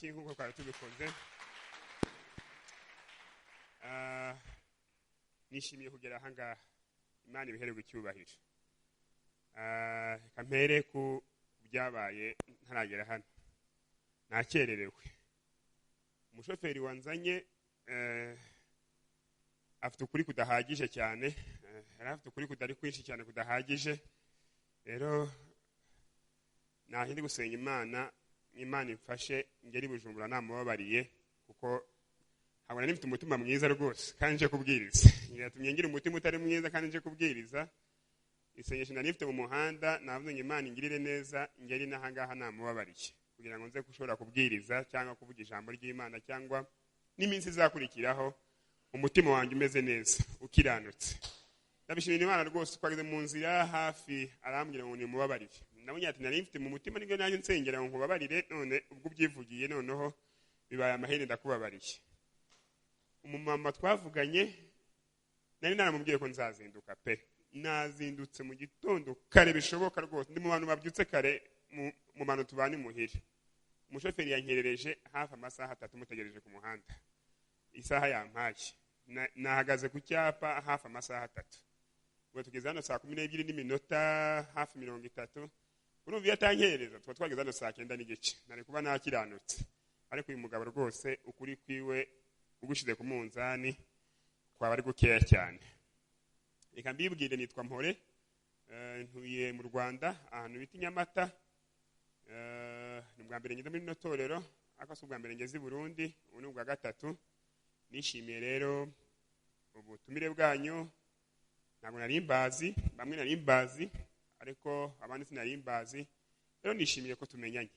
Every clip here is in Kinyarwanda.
nkuko twari tubikoze. Nishimiye kugera ahangaha. Imana ibihererwe icyubahiro. Kampere ku byabaye ntaragera hano. Nakererewe. Umushoferi wanzanye afite ukuri kudahagije cyane. Afite ukuri kudari kwinshi cyane kudahagije. Rero nahindi gusenga Imana imfashe ngeri Bujumbura namubabariye kuko habona nifite umutima mwiza rwose kandi nje kubwiriza. Yatumye ngira umutima utari mwiza kandi nje kubwiriza. Isengesho nifite mu muhanda navuze ngo Imana ingirire neza ngeri nahangaha namubabariye kugira ngo nze gushobora kubwiriza cyangwa kuvuga ijambo ry'Imana cyangwa n'iminsi izakurikiraho umutima wanjye umeze neza ukiranutse. Ndabishimira Imana rwose twageze mu nzira hafi arambwira ngo ni mubabarire. Nabonye ati nari mfite mu mutima nibwo nanjye nsengera ngo nkubabarire none ubwo byivugiye noneho bibaye amahene ndakubabariye. Umumama twavuganye nari naramubwiye ko nzazinduka pe. Nazindutse mu gitondo kare bishoboka rwose ndi mu bantu babyutse kare mu bantu tubani muhire. Umushoferi yankerereje hafi amasaha 3 mutegereje ku muhanda. Isaha yampaye nahagaze ku cyapa hafi amasaha 3. Ubwo tugeze hano saa 12 n'iminota hafi 30. Urumva yatankerereza twageze hano saa 9 n'igice. Nari kuba nakiranutse. Ariko uyu mugabo rwose ukuri kwiwe ugushize ku munzani kwaba ari gukeya cyane. Reka mbibwire nitwa Mpore. Ntuye mu Rwanda ahantu bita Nyamata. Ni bwa mbere ngeze muri no torero akaso bwa mbere ngeze i Burundi ubu bwa gatatu. Nishimiye rero ubutumire bwanyu. Ntabwo nari mbazi bamwe nari mbazi ariko abandi sinari mbazi. Rero nishimiye ko tumenyanye.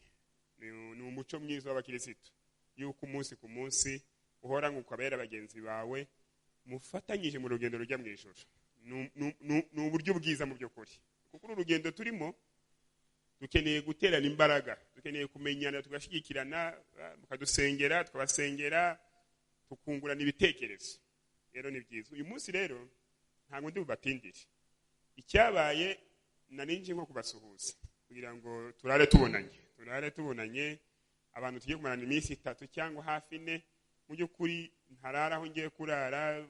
Ni umuco mwiza w'abakirisitu yuko umunsi ku munsi uhora nk'ukabera bagenzi bawe mufatanyije mu rugendo rujya mu ijoro. Ni uburyo bwiza mu by'ukuri kuko urugendo turimo dukeneye guterana imbaraga, dukeneye kumenyana, tugashigikirana, mukadusengera, tukabasengera, tukungurana ibitekerezo. Rero ni byiza. Uyu munsi rero ntabwo ndi bubatindire. Icyabaye narinje nko kubasuhuza kugira ngo turare tubonanye abantu tugiye kumarana iminsi 3 cyangwa hafi 4 mu by'ukuri ntarara aho ngiye kurara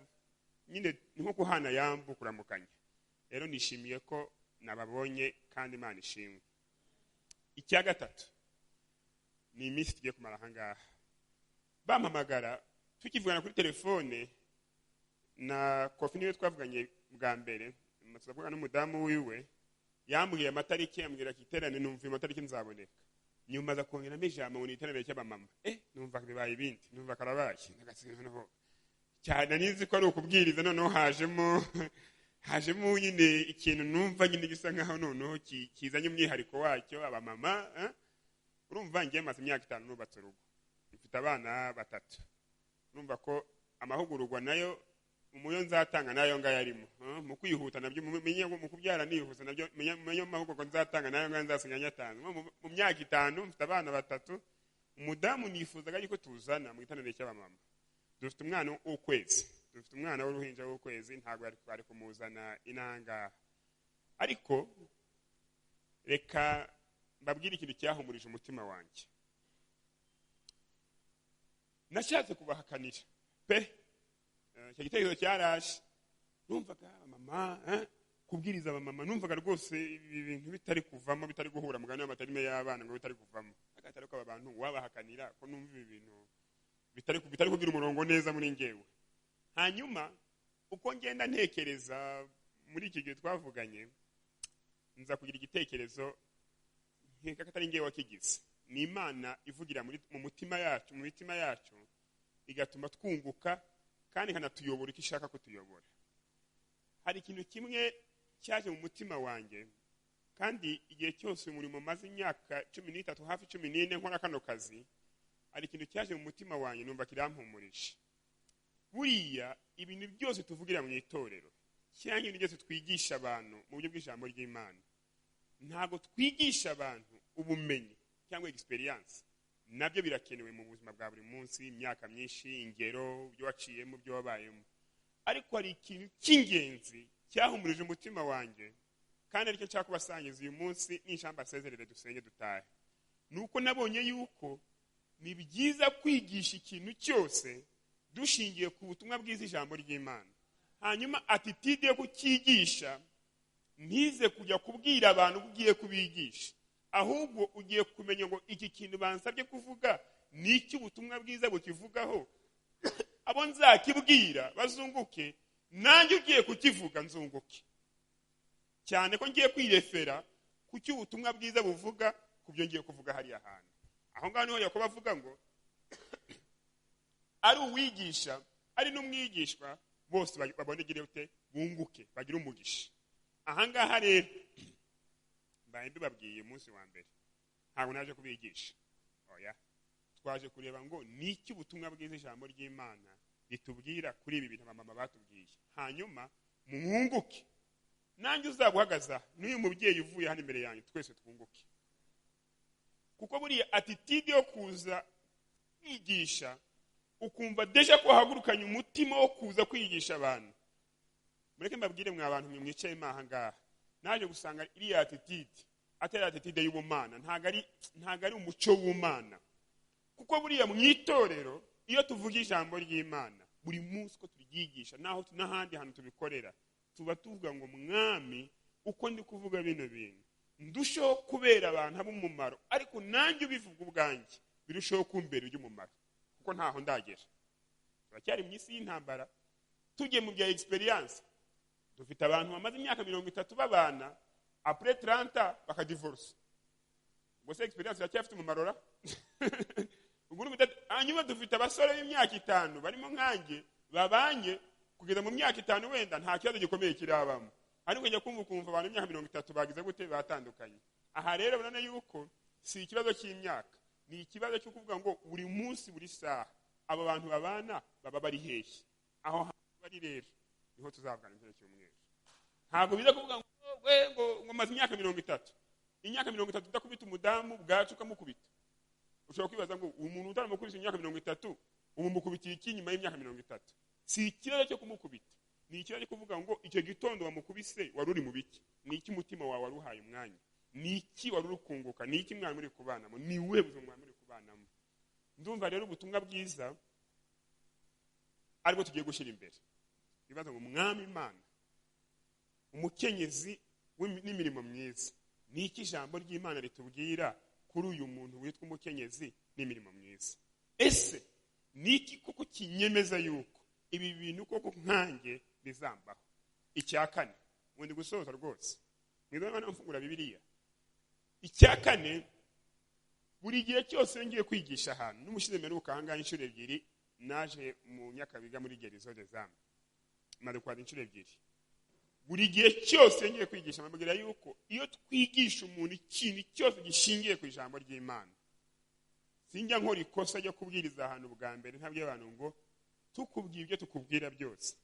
nyine nko kuhana yambu kuramukanya. Rero nishimiye ko nababonye kandi Imana ishimwe. Icya gatatu ni iminsi tugiye kumara ahangaha. Bampamagara tukivugana kuri telefone na Kofi niwe twavuganye bwa mbere tuzavuga n'umudamu wiwe yambwiye amatariki yambwira kiterane numva amatariki nzaboneka. Nyuma za kongeramo ijambo ngo niterane cy'abamama. Numva bibaye ibindi numva karabaye nagasinho cyane nizi ko ari ukubwiriza noneho hajemo nyine ikintu numva nyine gisa nkaho noneho kizanye umwihariko wacyo abamama. Urumva ngiye maze imyaka 5 nubatse urugo. Mfite abana 3. Urumva ko amahugurwa nayo umuyo nzatanga nayo ngayarimo. Mu kwihuta nabyo menye mu kubyara nihuza nabyo menye amahugurwa nzatanga nayo nzasinya nyatanga. Mu myaka 5 mfite abana 3. Umudamu nifuzaga yuko tuzana mu gitanire cy'abamama. Dufite umwana w'ukwezi. Dufite umwana w'uruhinja w'ukwezi ntabwo ari kumuzana inanga. Ariko reka mbabwire ikintu cyahumurije umutima wanjye. Nashatse kubahakanira pe. Icyo gitekerezo cyaraje. Numvaga mama kubwiriza abamama numvaga rwose ibintu bitari kuvamo bitari guhura mugani w'amatarime y'abana ngo bitari kuvamo. Agatari ko abantu wabahakanira ko numva ibintu bitari kugira umurongo neza muri ngewe. Hanyuma uko ngenda ntekereza muri iki gihe twavuganye nza kugira igitekerezo nkeka katari ngewe wakigize. Ni Imana ivugira mu mitima yacu igatuma twunguka kandi kanatuyobora icyo ishaka ko tuyobora. Hari ikintu kimwe cyaje mu mutima wanjye kandi igihe cyose umurimo maze imyaka 13 hafi 14 nkora kano kazi ari ikintu cyaje mu mutima wanjye numva kirampumurisha. Buriya ibintu byose tuvugira mu itorero cyangwa ibintu byose twigisha abantu mu buryo bw'ijambo ry'Imana ntabwo twigisha abantu ubumenyi cyangwa experience. Nabyo birakenewe mu buzima bwa buri munsi imyaka myinshi ingero byo waciyemo byo wabayemo. Ariko hari ikintu cy'ingenzi cyahumurije umutima wanjye kandi aricyo cyakubasangiza uyu munsi n'inshamba sezerere dusenge dutahe. Nuko nabonye yuko ni byiza kwigisha ikintu cyose dushingiye ku butumwa bwiza ijambo ry'Imana. Hanyuma attitude yo kukigisha ntize kujya kubwira abantu ugiye kubigisha, ahubwo ugiye kumenya ngo iki kintu bansabye kuvuga ni iki ubutumwa bwiza bukivugaho, abo nzakibwira bazunguke, nanjye ugiye kukivuga nzunguke, cyane ko ngiye kwirefera ku cyo ubutumwa bwiza buvuga ku byo ngiye kuvuga hariya hantu. Aho ngaho niho Yakobo avuga ngo ari uwigisha ari n'umwigishwa bose babonegere ute bunguke bagira umugisha. Aha ngaha rero mbaye mbibabwiye umunsi wa mbere, ntabwo naje kubigisha, oya, twaje kureba ngo ni iki ubutumwa bwiza ijambo ry'Imana ritubwira kuri ibi bintu abamama batubwiye, hanyuma mwunguke, nanjye uzabuhagaza n'uyu mubyeyi uvuye hano imbere yanyu, twese twunguke. Kuko buriya attitude yo kuza kwigisha ukumva deja ko hagurukanye umutima wo kuza kwigisha abantu. Mureke mbabwire mwa abantu mwicaye imaha ngaha, naje gusanga iri attitude atari attitude y'ubumana, ntago ari umuco w'Imana. Kuko buriya mu itorero iyo tuvuga ijambo ry'Imana buri munsi ko turyigisha, naho n'ahandi hantu tubikorera, tuba tuvuga ngo mwami uko ndi kuvuga bino bintu ndushaho kubera abantu ab'umumaro, ariko nanjye ubivuga ubwanjye birushaho kumbera iby'umumaro, kuko ntaho ndagera. Turacyari mu isi y'intambara, tujye mu bya experience. Dufite abantu bamaze imyaka 30 babana, après 30 bakadivorce. Ubwo se experience yacyafite umumaro ra? Hanyuma dufite abasore b'imyaka 5 barimo nkanjye babanye kugeza mu myaka 5 wenda nta kibazo gikomeye kirabamo, ariko njya kumva abantu imyaka 30 bagize gute batandukanye. Aha rero urabona yuko si ikibazo cy'imyaka, ni ikibazo cyo kuvuga ngo buri munsi buri saha aba bantu babana baba bari hehe. Aho bari rero niho tuzavugana imbere cy'umweru. Ntabwo biza kuvuga ngo maze imyaka 30, imyaka 30 udakubita umudamu bwacu ukamukubita. Ushobora kwibaza ngo umuntu utaramukubita imyaka 30 ubu mukubitiye iki nyuma y'imyaka 30? Si ikibazo cyo kumukubita, ni ikibazo cyo kuvuga ngo icyo gitondo wamukubise wari uri mu biki, ni iki mutima wawe waruhaye umwanya, ni iki wari urukunguka, ni iki mwari muri kubanamo, ni we buzima mwari muri kubanamo. Ndumva rero ubutumwa bwiza ariko tugiye gushyira imbere. Bibaza ngo mwami Imana umukenyezi n'imirimo myiza, ni iki ijambo ry'Imana ritubwira kuri uyu muntu witwa umukenyezi n'imirimo myiza? Ese ni iki koko kinyemeza yuko ibi bintu koko nkanjye bizambaho? Icya kane, ubundi gusoza rwose mwidona mfungura Bibiliya. Icya kane, buri gihe cyose ngiye kwigisha ahantu, n'umushize meruka ahangaha inshuro 2 naje mu Nyakabiga muri Gerizo de Zam, maze kwanda inshuro 2. Buri gihe cyose ngiye kwigisha mbabwira yuko iyo twigisha umuntu ikintu cyose gishingiye ku ijambo ry'Imana, sinjya nkora ikosa ryo kubwiriza ahantu bwa mbere ntabyo abantu ngo tukubwira ibyo tukubwira byose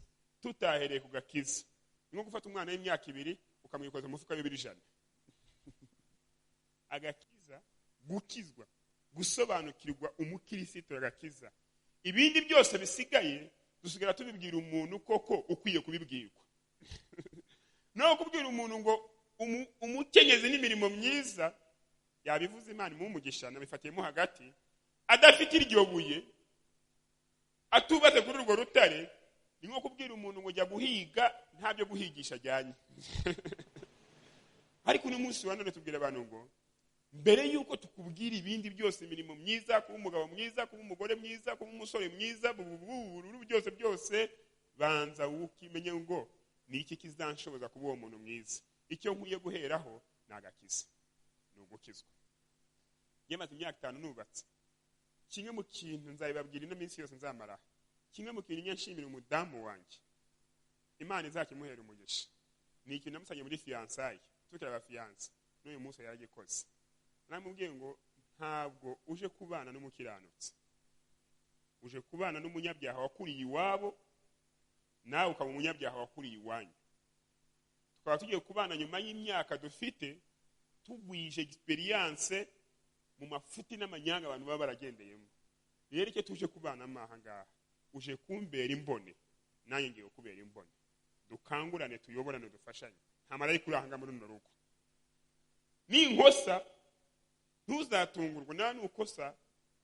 tutahereye ku gakiza. Nko gufata umwana w'imyaka 2 ukamwikoza mu mufuka w'100. Agakiza, gukizwa, gusobanukirwa umukristo agakiza. Ibindi byose bisigaye dusigara tubibwira umuntu koko ukwiye kubibwirwa. No kubwira umuntu ngo umukenyezi n'imirimo myiza yabivuze Imana imumugisha nabifatiyemo hagati, adafite iryo buye, atubaze kuri urwo rutare, ni nko kubwira umuntu ngo jya guhiga ntabyo guhigisha ajyanye. Ariko uno munsi wa none tubwira abantu ngo mbere yuko tukubwira ibindi byose, imirimo myiza, kuba umugabo mwiza, kuba umugore mwiza, kuba umusore mwiza, byose banza ukimenye ngo ni iki kizanshoboza kuba uwo muntu mwiza. Icyo nkwiye guheraho ni agakiza, ni ugukizwa. Yemaze imyaka 5 nubatse. Kimwe mu kintu nzabibabwira ino minsi yose nzamara, kimwe mu kintu nyanshimira umudamu wanjye, Imana izakimuhera umugisha, ni ikintu namusanye muri fiançailles, tukira aba fiancé, n'uyu munsi yaragikoze. Namubwiye ngo ntabwo uje kubana n'umukiranutsi, uje kubana n'umunyabyaha wakuriye iwabo, nawe ukaba umunyabyaha wakuriye iwanyu. Tukaba tugiye kubana nyuma y'imyaka dufite tugwije experience mu mafuti n'amanyanga abantu baba baragendeyemo. Rero icyo tuje kubana amaha ngaha, uje kumbera imbone, nanjye ngiye kubera imbone. Dukangurane, tuyoborane, dufashanye. Nta marayika urahanga muri runo rugo. Ni inkosa ntuzatungurwa, nawe nukosa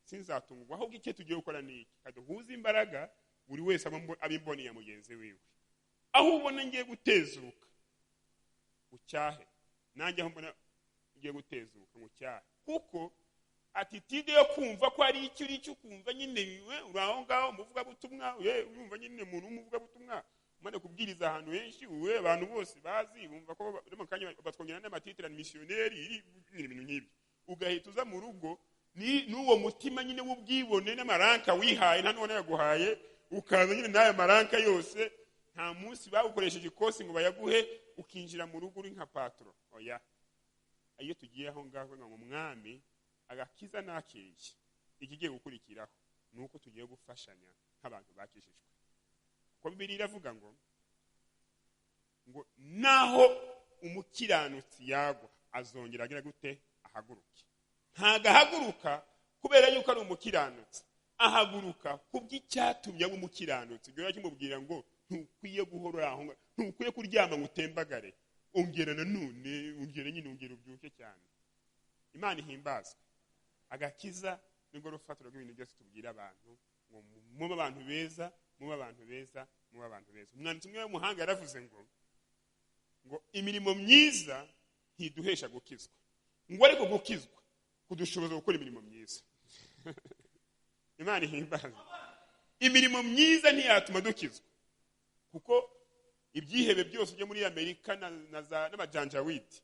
sinzatungwa ahubwo icyo tugiye gukora ni iki kaduhuza imbaraga buri wese abimboniye mugenzi wiwe aho ubona ngiye gutezuka ucyahe nanjye aho mbona ngiye gutezuka mucyahe kuko attitude yo kumva ko ari icyo uri cyo kumva nyine uraho ngaho muvuga butumwa urumva nyine umuntu umuvuga butumwa umane kubwiriza ahantu henshi abantu bose bazi bumva ko mu kanya batwongera n'amatitira missionnaire ibintu nk'ibi ugahita uza mu rugo n'uwo mutima nyine w'ubwibone n'amaranka wihaye nta none yaguhaye ukaza nyine n'aya maranka yose nta munsi bawukoresheje ikosi ngo bayaguhe ukinjira mu rugo uri nka patro oya iyo tugiye aho ngaho ngo umwami agakiza nakeye ikigiye gukurikiraho nuko tugiye gufashanya nk'abantu bakishijwe ko Bibiliya iravuga ngo naho umukiranutsi yagwa azongera agira gute ahaguruke ntagahaguruka kubera yuko ari umukiranutsi ahaguruka kubw'icyatumye aba umukiranutsi byo yakimubwira ngo ntukwiye guhora aho ntukwiye kuryama ngo utembagare ongera nanone ongera nyine ongera ubyuke cyane Imana ihimbazwe agakiza nibwo rufatiro rw'ibintu byose tubwira abantu ngo mube abantu beza mube abantu beza mube abantu beza umwanditsi umwe w'umuhanga yaravuze ngo imirimo myiza ntiduhesha gukizwa ngo ariko gukizwa kudushoboza gukora imirimo myiza Imana ihimbaza imirimo myiza ntiyatuma dukizwa kuko ibyihebe byose byo muri Amerika n'abajanjawiti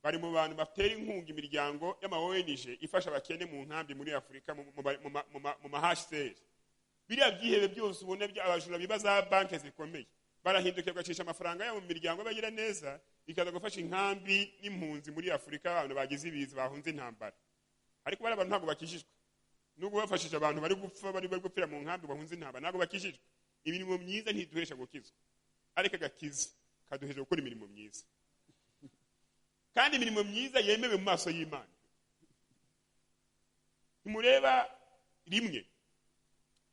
bari mu bantu batera inkunga imiryango y'ama-ONG ifasha abakene mu nkambi muri Afurika mu mahasheri biriya byihebe byose ubona abajura bibaza banki zikomeye barahindukira bagacisha amafaranga yabo mu miryango bagira neza ikaza gufasha inkambi n'impunzi muri Afurika abantu bagize ibizi bahunze intambara ariko bari abantu ntabwo bakishijwe nubwo bafashije abantu bari gupfa bari gupfira mu nkambi bahunze intambara ntabwo bakishijwe imirimo myiza ntiduhesha gukizwa ariko agakiza kaduhesha gukora imirimo myiza kandi imirimo myiza yemewe mu maso y'Imana ntimureba rimwe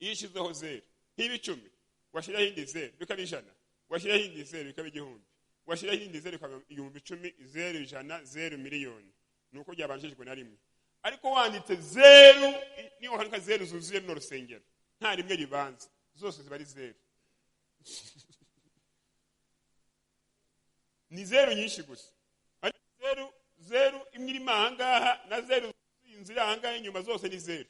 yishizeho 0 nk'ibicumi washyiraho indi 0 bikaba 100 washyiraho indi 0 bikaba 1,000 washyiraho indi 0 bikaba 10,000 0 100 0 miliyoni nuko byabanjijwe na rimwe ariko wanditse 0 niyo hanka 0 zuzuye no rusengero nta rimwe ribanza zose ziba ari 0 ni 0 nyinshi gusa ariko 0 imwe iri mahangaha na 0 inzira ahangaha inyuma zose ni 0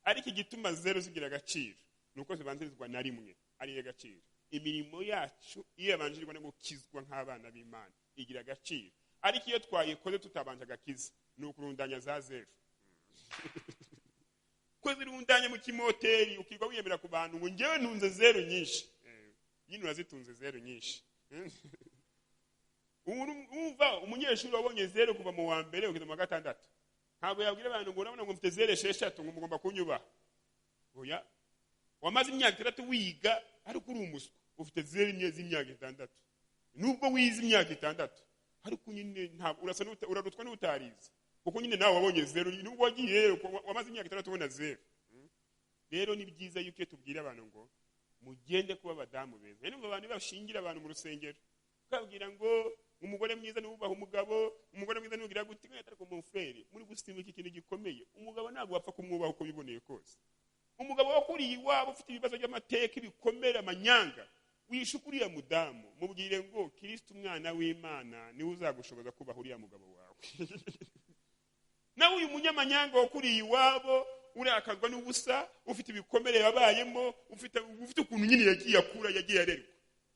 ariko igituma 0 zigira agaciro nuko zibanzirizwa na rimwe ari agaciro imirimo yacu iyo yabanjirirwa no gukizwa nk'abana b'Imana igira agaciro ariko iyo twayikoze tutabanje agakiza nukurundanya za 0 ko zirundanya mu kimoteri ukigwa wiyemera ku bantu ngo ngewe ntunze 0 nyinshi nyine urazitunze 0 nyinshi umva umunyeshuri wabonye 0 kuva mu wa mbere ukigeza mu wa gatandatu ntabwo yabwira abantu ngo urabona ngo mfite 0 ngo mugomba kunyubaha oya wamaze imyaka 3 wiga ariko uri umuswa ufite 0 z'imyaka 6 nubwo wize imyaka 6 ariko nyine ntabwo urasa urarutwa n'utarize kuko nyine nawe wabonye 0 nubwo wagiye wamaze imyaka 6 ubona 0 rero ni byiza yuko tubwira abantu ngo mugende kuba abadamu beza n'ubwo abantu bashingira abantu mu rusengero ukabwira ngo umugore mwiza nubaha umugabo umugore mwiza nugira gutinga ariko mu frere muri gusimbuka ikintu gikomeye umugabo ntabwo wapfa kumwubaha uko biboneye kose umugabo wakuriye iwabo ufite ibibazo by'amateka ibikomera amanyanga wishukuriya mudamu mubwire ngo Kristo umwana w'Imana niwe uzagushoboza kubaha uriya mugabo wawe nawe uyu munyamanyanga wakuriye iwabo urakazwa n'ubusa ufite ibikomere yabayemo ufite ukuntu nyine yagiye akura yagiye arerwa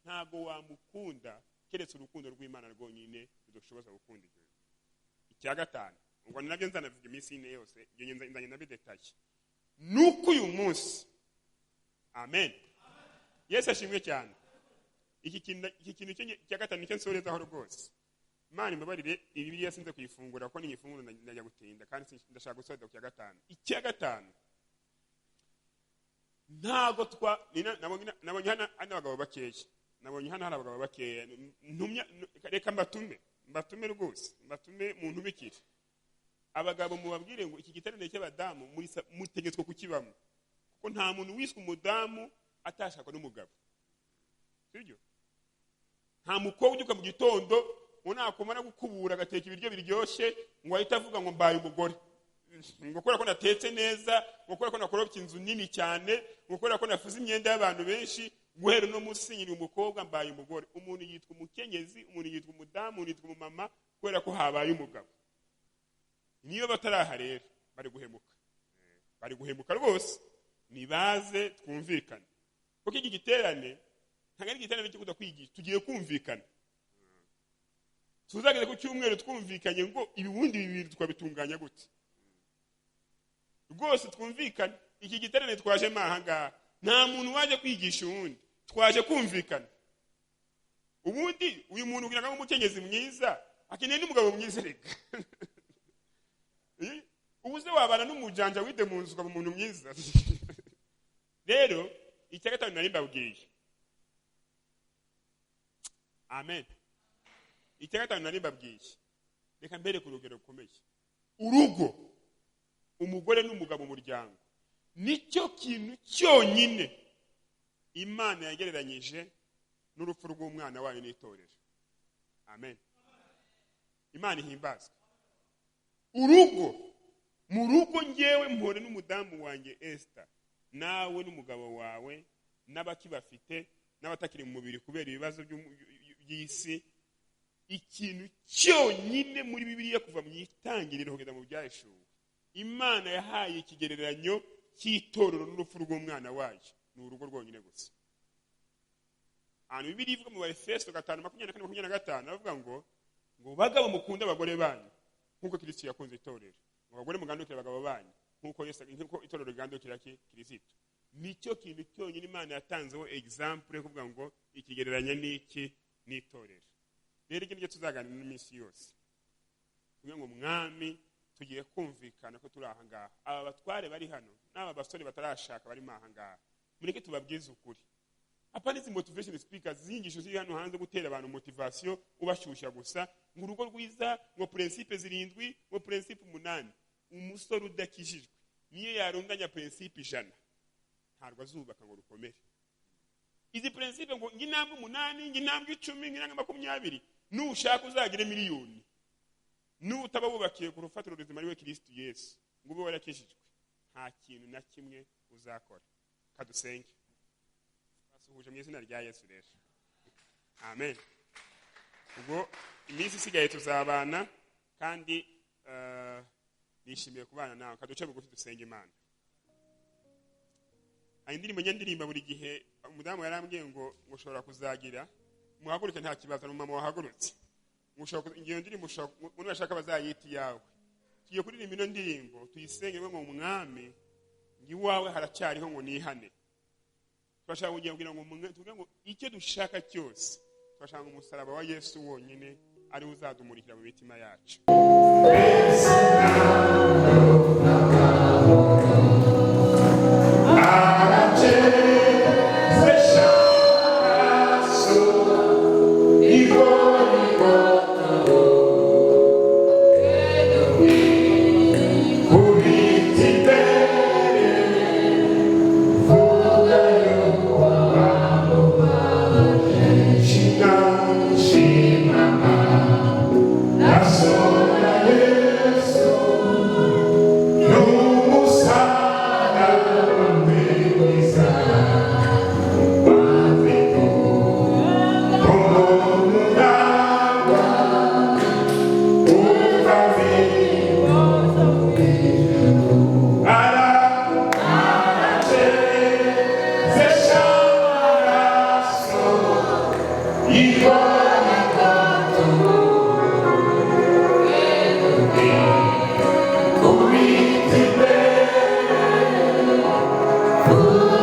ntago wamukunda keretse urukundo rw'Imana rwonyine rudushoboza gukunda ibyo icya gatanu ngo nabyo nzanavuga iminsi ine yose ibyo nzanye nabidetaye nuko uyu munsi amen Yesu ashimwe cyane iki kintu cya gatanu nicyo nsorezaho rwose Imana imbabarire Bibiliya sinze kuyifungura ko n'iyifunguro ndajya gutinda kandi ndashaka gusoza ku cya gatanu icya gatanu ntago nabonye hano abagabo bakeya nabonye hano hari abagabo bakeya reka mbatume rwose mbatume muntu bikire abagabo mubabwire ngo iki giterane cy'abadamu mutegetswe kukibamo kuko nta muntu wiswe umudamu atashaka n'umugabo sibyo nta mukobwa ubyuka mu gitondo unakomana gukubura agateka ibiryo biryoshye ngo ahita avuga ngo mbaye umugore ngo kubera ko natetse neza, ngo kubera ko nakorobye inzu nini cyane, ngo kubera ko nafuze imyenda y'abantu benshi, guhera no musinyira umukobwa mbaye umugore. Umuntu yitwa umukenyezi, umuntu yitwa umudamu, umuntu yitwa umumama kubera ko habaye umugabo. Niyo bataraha rero bari guhemuka. Bari guhemuka rwose. Nibaze twumvikane. Kuko iki giterane ntabwo ari igiterane cyo kudakwigisha, tugiye kumvikana. Tuzageze ku cyumweru twumvikanye ngo ibibundi bibiri twabitunganya gute. Rwose twumvikane. Iki giterane twaje mahanga, nta muntu waje kwigisha uwundi, twaje kumvikana. Ubundi uyu muntu kugira ngo umukenyezi mwiza akeneye n'umugabo mwiza reka. Ubuze wabana n'umujanja wide mu nzu ukaba umuntu mwiza. Rero icya gatanu nari mbabwiye. Amen. Icya gatanu nari mbabwiye. Reka mbere ku rugero rukomeye. Urugo, umugore n'umugabo mu muryango, nicyo kintu cyonyine Imana yagereranyije n'urupfu rw'umwana wayo n'itorero. Amen. Imana ihimbazwe. Urugo, mu rugo ngewe Mpore n'umudamu wanjye Esther, nawe n'umugabo wawe n'abakibafite n'abatakiri mu mubiri kubera ibibazo by'isi, ikintu cyonyine muri Bibiliya kuva mu itangiriro kugeza mu byaheshuwe, Imana yahaye ikigereranyo cy'itorero n'urupfu rw'umwana wayo, ni urugo rwonyine gusa. Hano Bibiliya ivuga mu Efeso 5:24-25 avuga ngo bagabo mukunda abagore banyu nkuko Kristo yakunze itorero, ngo abagore mugandukira abagabo banyu nkuko itorero rigandukira Kristo. Nicyo kintu cyonyine Imana yatanzeho example kuvuga ngo ikigereranya n'iki n'itorero. Rero iki ngiye tuzaganira n'iminsi yose. Kugira ngo mwami tugiye kumvikana ko turi aha ngaha. Aba batware bari hano n'aba basore batarashaka bari aha ngaha, mureke tubabwize ukuri. Apana izi motivation speakers zingisho ziri hano hanze gutera abantu motivation ubashyushya gusa, ngo urugo rwiza, ngo principe 7, ngo principe 8. Umusore udakijijwe niyo yarundanya principe 100 ntarwo azubaka ngo rukomere. Izi principe ngo nginambwe 8, nginambwe 10, nginambwe 20, nushaka uzagire miliyoni, nutaba wubakiye ku rufatiro ruzima ari we Kristo Yesu, ngo ube warakijijwe, nta kintu na kimwe uzakora. Kadusenge. Basuhuje mu izina rya Yesu rero. Amen. Ubwo iminsi isigaye tuzabana kandi nishimiye kubana nawe. Kaduce bugufi dusenge Imana. Indirimbo nyandirimba buri gihe umudamu yarambwiye ngo mushobora kuzagira muhaguruke nta kibazo, mama wahagurutse. Mushobora ngiyo ndirimbo umuntu ashaka bazayiti yawe. Kiye kuririmba ino ndirimbo tuyisenge ngo umwami ngi wawe haracyariho ngo nihane. Twashaka kugira ngo icyo dushaka cyose, twashaka umusaraba wa Yesu wonyine ari uzadumurikira mu mitima yacu. Ooh.